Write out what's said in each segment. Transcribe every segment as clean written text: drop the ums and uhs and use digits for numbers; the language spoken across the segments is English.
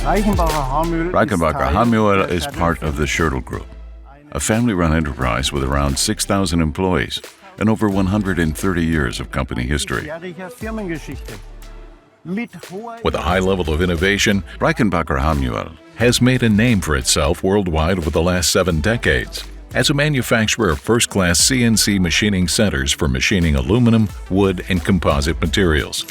Reichenbacher Hamuel is part of the Schertl Group, a family-run enterprise with around 6,000 employees and over 130 years of company history. With a high level of innovation, Reichenbacher Hamuel has made a name for itself worldwide over the last 7 decades as a manufacturer of first-class CNC machining centers for machining aluminum, wood, and composite materials.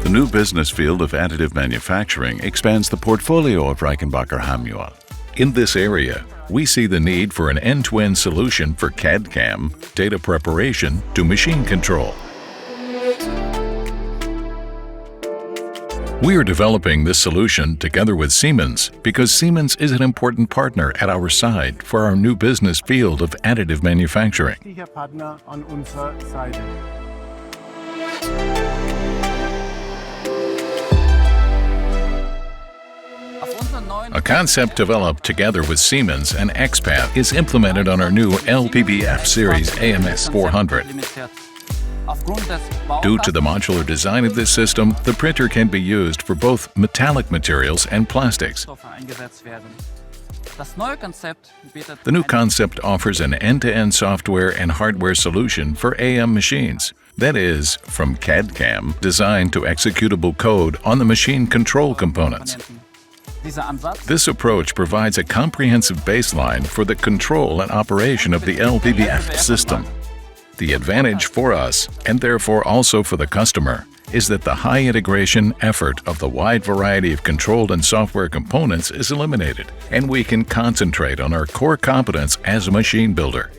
The new business field of additive manufacturing expands the portfolio of Reichenbacher Hamuel. In this area, we see the need for an end-to-end solution for CAD/CAM, data preparation to machine control. We are developing this solution together with Siemens because Siemens is an important partner at our side for our new business field of additive manufacturing. A concept developed together with Siemens and XPath is implemented on our new L-PBF series AMS 400. Due to the modular design of this system, the printer can be used for both metallic materials and plastics. The new concept offers an end-to-end software and hardware solution for AM machines. That is, from CAD/CAM design to executable code on the machine control components. This approach provides a comprehensive baseline for the control and operation of the L-PBF system. The advantage for us, and therefore also for the customer, is that the high integration effort of the wide variety of controlled and software components is eliminated, and we can concentrate on our core competence as a machine builder.